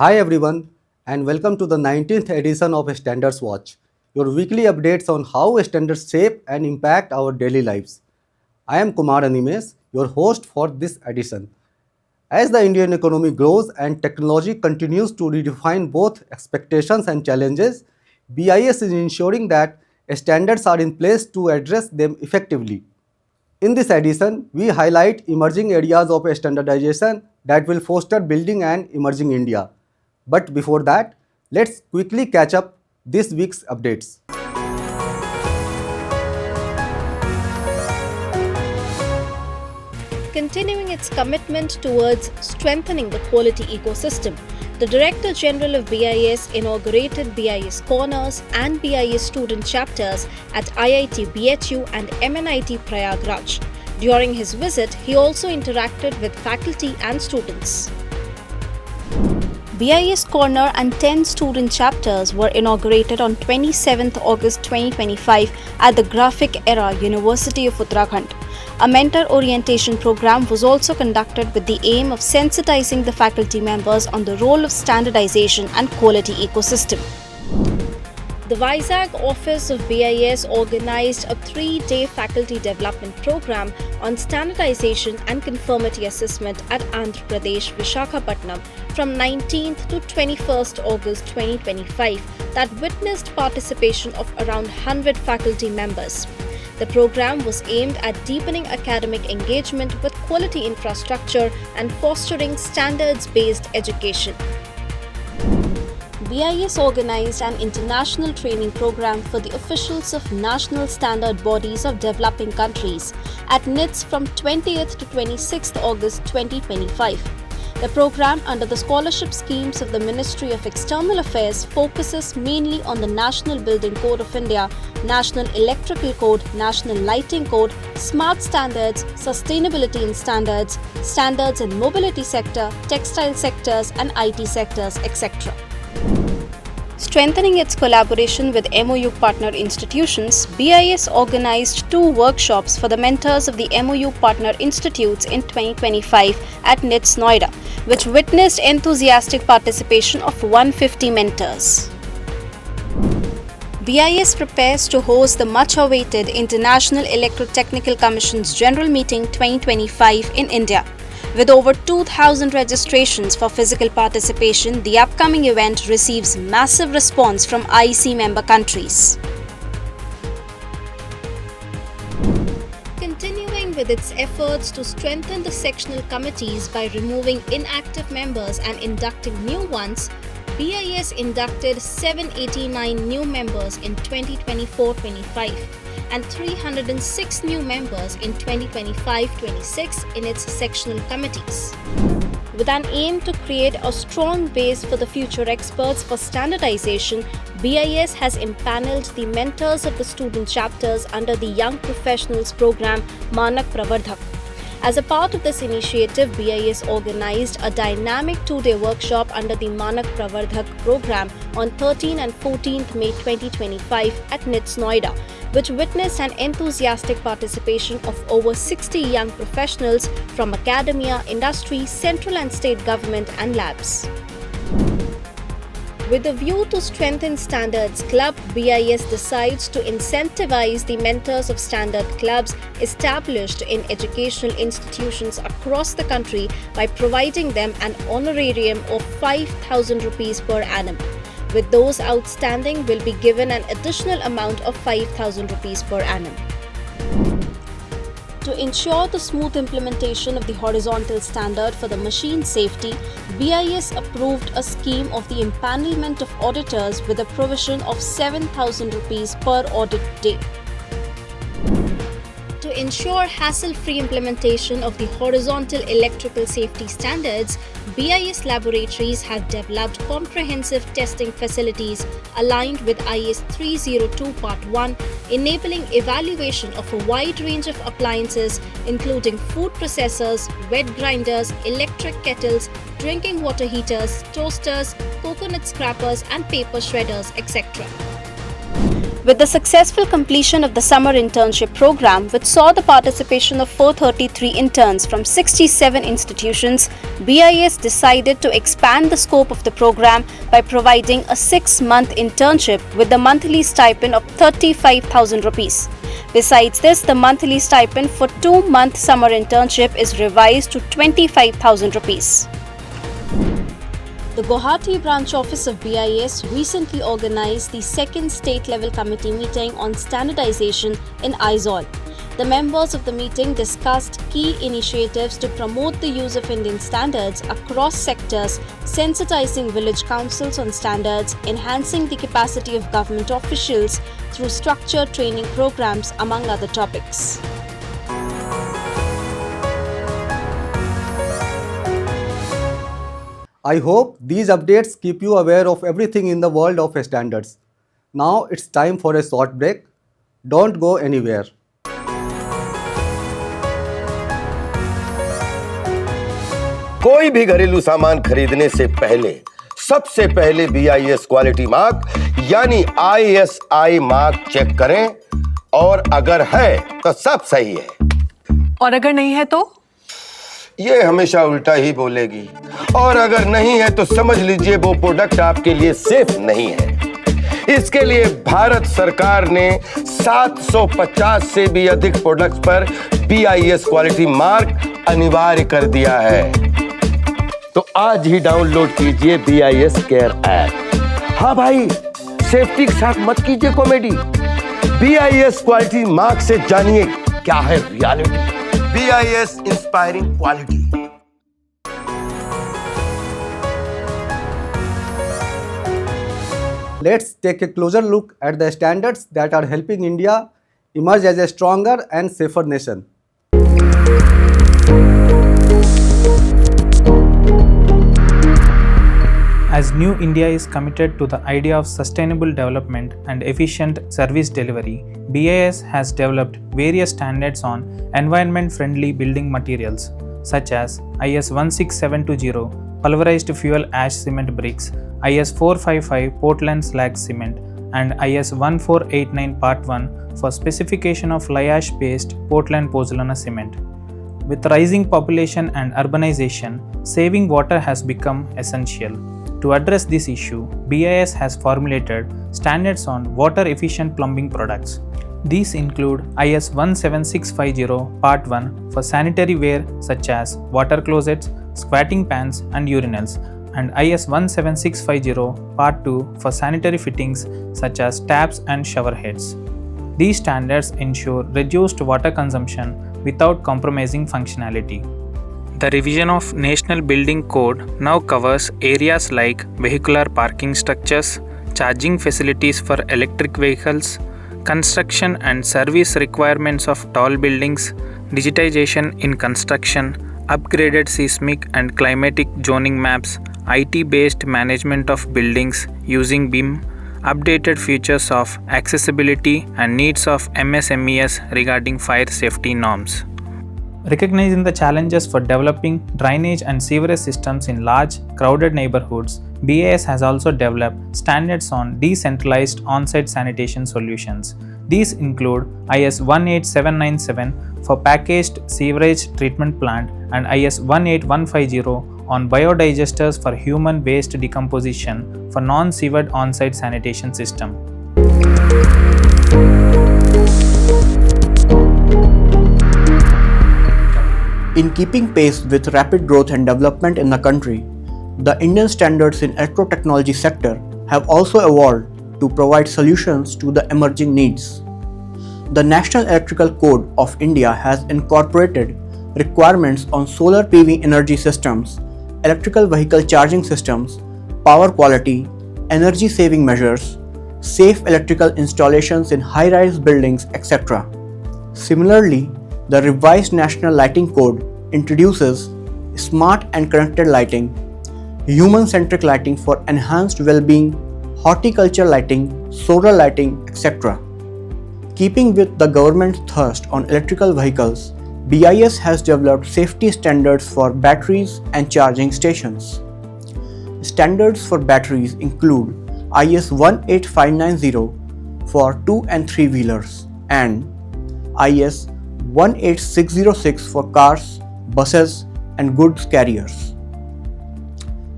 Hi everyone, and welcome to the 19th edition of Standards Watch, your weekly updates on how standards shape and impact our daily lives. I am Kumar Animes, your host for this edition. As the Indian economy grows and technology continues to redefine both expectations and challenges, BIS is ensuring that standards are in place to address them effectively. In this edition, we highlight emerging areas of standardization that will foster building an emerging India. But before that, let's quickly catch up this week's updates. Continuing its commitment towards strengthening the quality ecosystem, the Director General of BIS inaugurated BIS Corners and BIS student chapters at IIT BHU and MNIT Prayagraj. During his visit, he also interacted with faculty and students. BIS Corner and 10 student chapters were inaugurated on 27th August 2025 at the Graphic Era University of Uttarakhand. A mentor orientation program was also conducted with the aim of sensitizing the faculty members on the role of standardization and quality ecosystem. The Vizag office of BIS organized a 3-day faculty development program on standardization and conformity assessment at Andhra Pradesh, Visakhapatnam from 19th to 21st August 2025 that witnessed participation of around 100 faculty members. The program was aimed at deepening academic engagement with quality infrastructure and fostering standards-based education. BIS organized an international training program for the officials of national standard bodies of developing countries at NITS from 20th to 26th August 2025. The program under the scholarship schemes of the Ministry of External Affairs focuses mainly on the National Building Code of India, National Electrical Code, National Lighting Code, Smart Standards, Sustainability in Standards, Standards in Mobility Sector, Textile Sectors and IT Sectors, etc. Strengthening its collaboration with MOU partner institutions, BIS organized 2 workshops for the mentors of the MOU partner institutes in 2025 at NITS Noida, which witnessed enthusiastic participation of 150 mentors. BIS prepares to host the much-awaited International Electrotechnical Commission's General Meeting 2025 in India. With over 2,000 registrations for physical participation, the upcoming event receives massive response from IEC member countries. Continuing with its efforts to strengthen the sectional committees by removing inactive members and inducting new ones, BIS inducted 789 new members in 2024-25 and 306 new members in 2025-26 in its sectional committees. With an aim to create a strong base for the future experts for standardization, BIS has impaneled the mentors of the student chapters under the Young Professionals Program Manak Pravardhak. As a part of this initiative, BIS organized a dynamic 2-day workshop under the Manak Pravardhak program on 13 and 14th May 2025 at NITS Noida, which witnessed an enthusiastic participation of over 60 young professionals from academia, industry, central and state government and labs. With a view to strengthen Standards Club, BIS decides to incentivize the mentors of standard clubs established in educational institutions across the country by providing them an honorarium of 5,000 rupees per annum. With those outstanding will be given an additional amount of 5,000 rupees per annum. To ensure the smooth implementation of the horizontal standard for the machine safety, BIS approved a scheme of the empanelment of auditors with a provision of 7,000 rupees per audit day. To ensure hassle-free implementation of the horizontal electrical safety standards, BIS laboratories have developed comprehensive testing facilities aligned with IS 302 Part 1, enabling evaluation of a wide range of appliances including food processors, wet grinders, electric kettles, drinking water heaters, toasters, coconut scrapers and paper shredders, etc. With the successful completion of the summer internship program, which saw the participation of 433 interns from 67 institutions, BIS decided to expand the scope of the program by providing a 6-month internship with the monthly stipend of 35,000 rupees. Besides this, the monthly stipend for 2-month summer internship is revised to 25,000 rupees. The Guwahati branch office of BIS recently organized the second state-level committee meeting on standardization in Aizawl. The members of the meeting discussed key initiatives to promote the use of Indian standards across sectors, sensitizing village councils on standards, enhancing the capacity of government officials through structured training programs, among other topics. I hope these updates keep you aware of everything in the world of standards. Now it's time for a short break. Don't go anywhere. कोई भी घरेलू सामान खरीदने से पहले सबसे पहले BIS quality mark यानी ISI मार्क चेक करें और अगर है तो सब सही है और अगर नहीं है तो ये हमेशा उल्टा ही बोलेगी और अगर नहीं है तो समझ लीजिए वो प्रोडक्ट आपके लिए सेफ नहीं है। इसके लिए भारत सरकार ने 750 से भी अधिक प्रोडक्ट्स पर BIS क्वालिटी मार्क अनिवार्य कर दिया है। तो आज ही डाउनलोड कीजिए BIS केयर ऐप। हाँ भाई, सेफ्टी के साथ मत कीजिए कॉमेडी। BIS क्वालिटी मार्क से जानिए क्या है reality. BIS inspiring quality. Let's take a closer look at the standards that are helping India emerge as a stronger and safer nation. As New India is committed to the idea of sustainable development and efficient service delivery, BIS has developed various standards on environment-friendly building materials such as IS 16720 pulverized fuel ash cement bricks, IS 455 Portland slag cement, and IS 1489 Part 1 for specification of fly ash-based Portland pozzolana cement. With rising population and urbanization, saving water has become essential. To address this issue, BIS has formulated standards on water-efficient plumbing products. These include IS 17650 Part 1 for sanitary ware such as water closets, squatting pans, and urinals, and IS 17650 Part 2 for sanitary fittings such as taps and shower heads. These standards ensure reduced water consumption without compromising functionality. The revision of National Building Code now covers areas like vehicular parking structures, charging facilities for electric vehicles, construction and service requirements of tall buildings, digitization in construction, upgraded seismic and climatic zoning maps, IT-based management of buildings using BIM, updated features of accessibility and needs of MSMEs regarding fire safety norms. Recognizing the challenges for developing drainage and sewerage systems in large, crowded neighborhoods, BIS has also developed standards on decentralized on-site sanitation solutions. These include IS 18797 for packaged sewerage treatment plant and IS 18150 on biodigesters for human waste decomposition for non-sewered on-site sanitation system. In keeping pace with rapid growth and development in the country, the Indian standards in electrotechnology sector have also evolved to provide solutions to the emerging needs. The National Electrical Code of India has incorporated requirements on solar PV energy systems, electrical vehicle charging systems, power quality, energy saving measures, safe electrical installations in high-rise buildings, etc. Similarly, the revised National Lighting Code introduces smart and connected lighting, human-centric lighting for enhanced well-being, horticulture lighting, solar lighting, etc. Keeping with the government's thrust on electrical vehicles, BIS has developed safety standards for batteries and charging stations. Standards for batteries include IS 18590 for 2 and 3 wheelers and IS 18606 for cars, buses and goods carriers.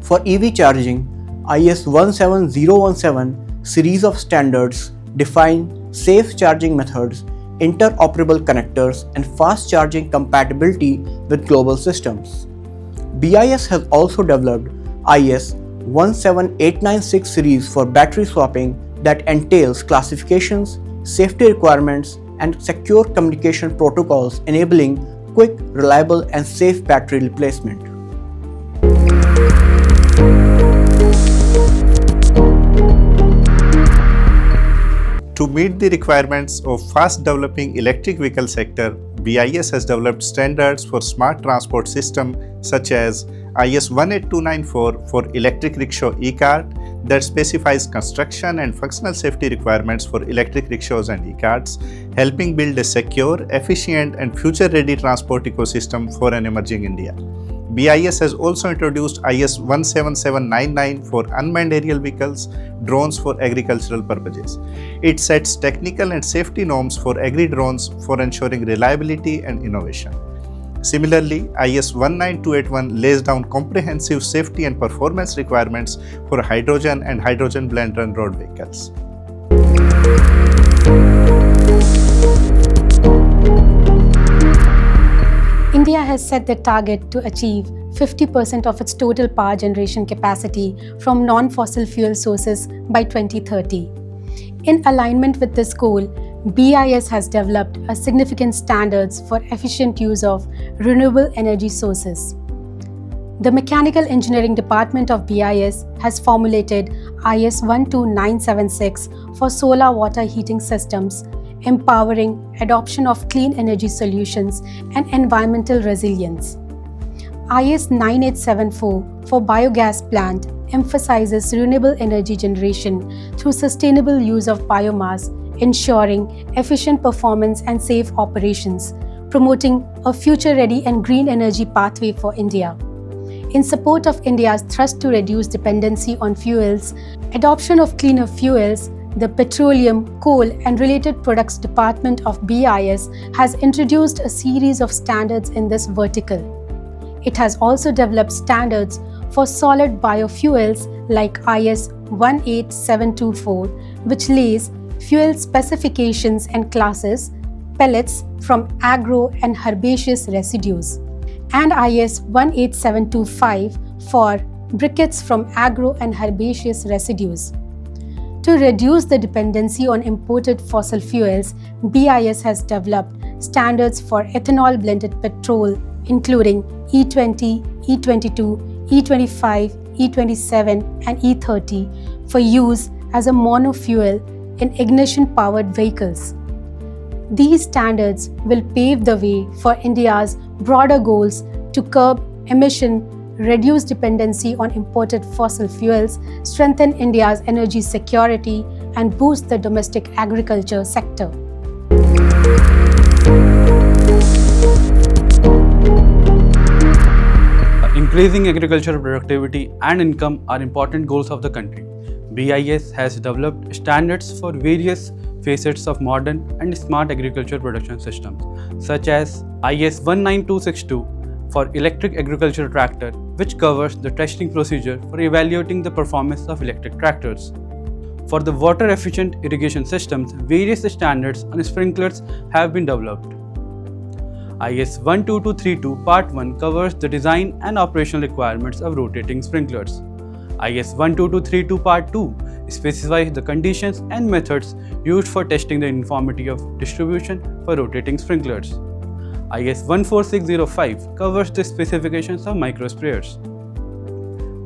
For EV charging, IS 17017 series of standards define safe charging methods, interoperable connectors and fast charging compatibility with global systems. BIS has also developed IS 17896 series for battery swapping that entails classifications, safety requirements, and secure communication protocols enabling quick, reliable, and safe battery replacement. To meet the requirements of fast-developing electric vehicle sector, BIS has developed standards for smart transport system such as IS 18294 for electric rickshaw e-cart that specifies construction and functional safety requirements for electric rickshaws and e-carts, helping build a secure, efficient and future-ready transport ecosystem for an emerging India. BIS has also introduced IS 17799 for unmanned aerial vehicles, drones for agricultural purposes. It sets technical and safety norms for agri-drones for ensuring reliability and innovation. Similarly, IS 19281 lays down comprehensive safety and performance requirements for hydrogen and hydrogen blend run road vehicles. India has set the target to achieve 50% of its total power generation capacity from non-fossil fuel sources by 2030. In alignment with this goal, BIS has developed a significant standards for efficient use of renewable energy sources. The Mechanical Engineering Department of BIS has formulated IS 12976 for solar water heating systems, empowering adoption of clean energy solutions and environmental resilience. IS 9874 for biogas plant emphasizes renewable energy generation through sustainable use of biomass, ensuring efficient performance and safe operations, promoting a future-ready and green energy pathway for India. In support of India's thrust to reduce dependency on fuels, adoption of cleaner fuels, the Petroleum, Coal and Related Products Department of BIS has introduced a series of standards in this vertical. It has also developed standards for solid biofuels like IS 18724, which lays fuel specifications and classes, pellets from agro and herbaceous residues, and IS 18725 for briquettes from agro and herbaceous residues. To reduce the dependency on imported fossil fuels, BIS has developed standards for ethanol blended petrol, including E20, E22, E25, E27, and E30 for use as a monofuel in ignition-powered vehicles. These standards will pave the way for India's broader goals to curb emission, reduce dependency on imported fossil fuels, strengthen India's energy security, and boost the domestic agriculture sector. Increasing agricultural productivity and income are important goals of the country. BIS has developed standards for various facets of modern and smart agriculture production systems, such as IS 19262 for electric agricultural tractor, which covers the testing procedure for evaluating the performance of electric tractors. For the water efficient irrigation systems, various standards on sprinklers have been developed. IS 12232 Part 1 covers the design and operational requirements of rotating sprinklers. IS 12232 Part 2 specifies the conditions and methods used for testing the uniformity of distribution for rotating sprinklers. IS 14605 covers the specifications of microsprayers.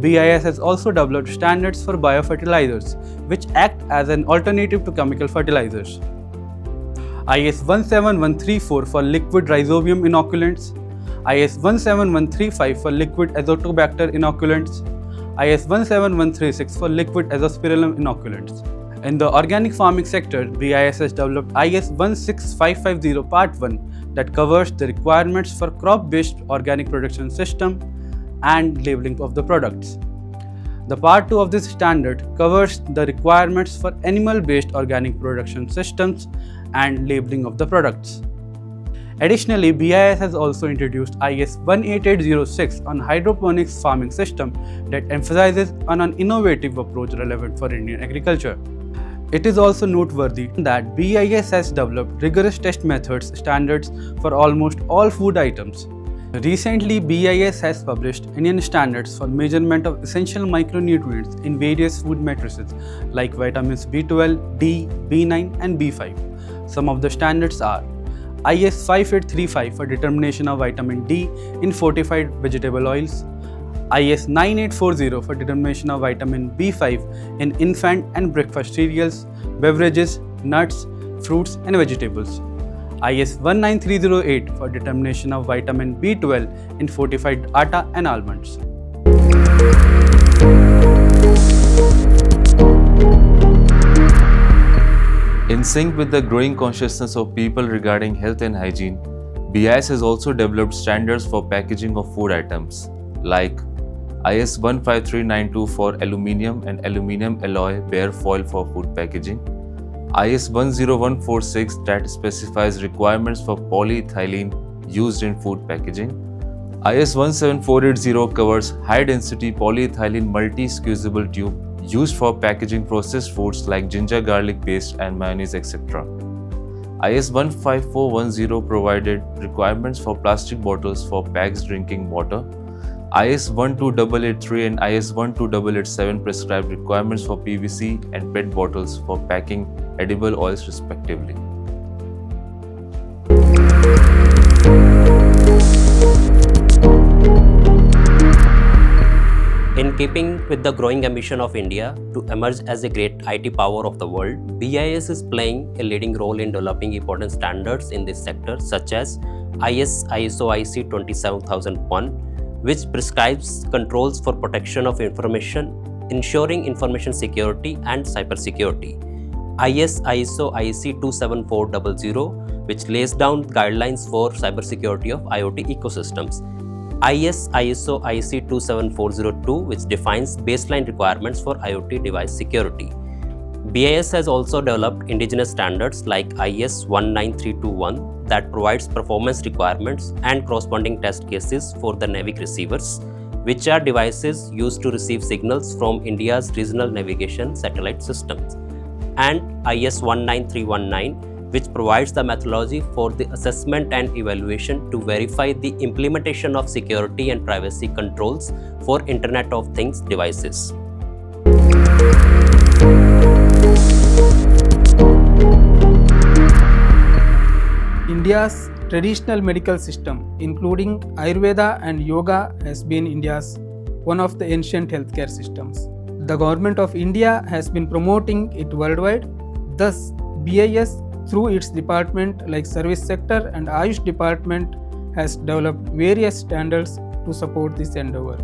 BIS has also developed standards for biofertilizers, which act as an alternative to chemical fertilizers. IS 17134 for liquid rhizobium inoculants, IS 17135 for liquid azotobacter inoculants, IS 17136 for liquid azospirillum inoculants. In the organic farming sector, BIS has developed IS 16550 Part 1 that covers the requirements for crop-based organic production system and labeling of the products. The Part 2 of this standard covers the requirements for animal-based organic production systems and labeling of the products. Additionally, BIS has also introduced IS 18806 on hydroponics farming system that emphasizes on an innovative approach relevant for Indian agriculture. It is also noteworthy that BIS has developed rigorous test methods standards for almost all food items. Recently, BIS has published Indian standards for measurement of essential micronutrients in various food matrices like vitamins B12, D, B9 and B5. Some of the standards are IS 5835 for determination of vitamin D in fortified vegetable oils, IS 9840 for determination of vitamin B5 in infant and breakfast cereals, beverages, nuts, fruits and vegetables, IS 19308 for determination of vitamin B12 in fortified atta and almonds. In sync with the growing consciousness of people regarding health and hygiene, BIS has also developed standards for packaging of food items like IS 15392 for aluminium and aluminium alloy bare foil for food packaging, IS 10146 that specifies requirements for polyethylene used in food packaging, IS 17480 covers high-density polyethylene multi-squeezable tube used for packaging processed foods like ginger garlic paste and mayonnaise, etc. IS 15410 provided requirements for plastic bottles for packed drinking water. IS 12883 and IS 12887 prescribed requirements for PVC and PET bottles for packing edible oils respectively. In keeping with the growing ambition of India to emerge as a great IT power of the world, BIS is playing a leading role in developing important standards in this sector such as ISO IC 27001, which prescribes controls for protection of information, ensuring information security and cybersecurity. ISO IC 27400, which lays down guidelines for cybersecurity of IoT ecosystems. ISO IC 27402, which defines baseline requirements for IoT device security. BIS has also developed indigenous standards like IS 19321 that provides performance requirements and corresponding test cases for the NAVIC receivers, which are devices used to receive signals from India's regional navigation satellite systems, and IS 19319, which provides the methodology for the assessment and evaluation to verify the implementation of security and privacy controls for Internet of Things devices. India's traditional medical system, including Ayurveda and Yoga, has been India's one of the ancient healthcare systems. The government of India has been promoting it worldwide. Thus, BIS, through its department like Service Sector and Ayush Department, has developed various standards to support this endeavor.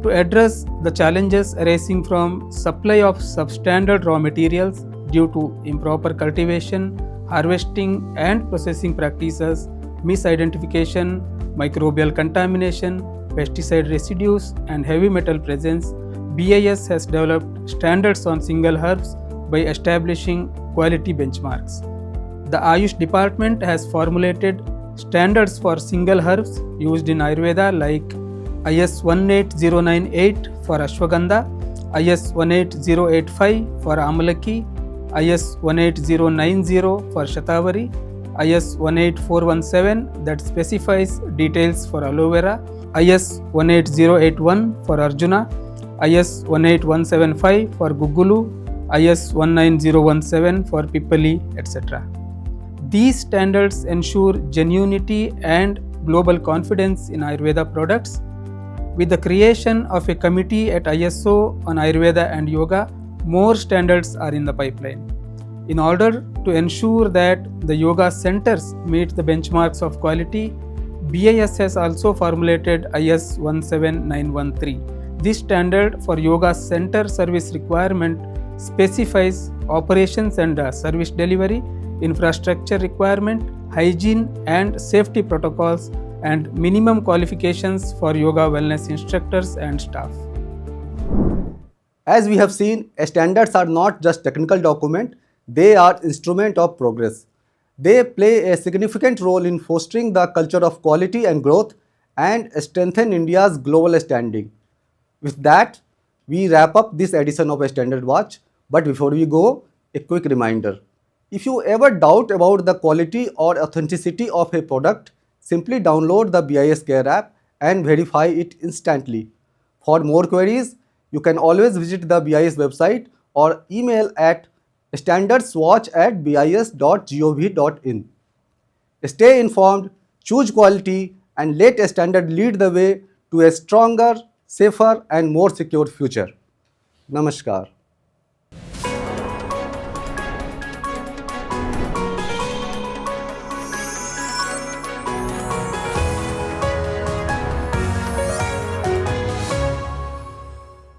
To address the challenges arising from supply of substandard raw materials due to improper cultivation, harvesting and processing practices, misidentification, microbial contamination, pesticide residues and heavy metal presence, BIS has developed standards on single herbs by establishing quality benchmarks. The Ayush Department has formulated standards for single herbs used in Ayurveda like IS 18098 for Ashwagandha, IS 18085 for Amalaki, IS 18090 for Shatavari, IS 18417 that specifies details for aloe vera, IS 18081 for Arjuna, IS 18175 for Gugulu, IS 19017 for Pippali, etc. These standards ensure genuinity and global confidence in Ayurveda products. With the creation of a committee at ISO on Ayurveda and Yoga, more standards are in the pipeline. In order to ensure that the yoga centers meet the benchmarks of quality, BIS has also formulated IS 17913. This standard for yoga center service requirement specifies operations and service delivery, infrastructure requirement, hygiene and safety protocols, and minimum qualifications for yoga wellness instructors and staff. As we have seen, standards are not just technical document, they are instrument of progress. They play a significant role in fostering the culture of quality and growth and strengthen India's global standing. With that, we wrap up this edition of a Standard Watch. But before we go, a quick reminder. If you ever doubt about the quality or authenticity of a product, simply download the BIS Care app and verify it instantly. For more queries, you can always visit the BIS website or email at standardswatch@bis.gov.in. Stay informed, choose quality, and let a standard lead the way to a stronger, safer, and more secure future. Namaskar.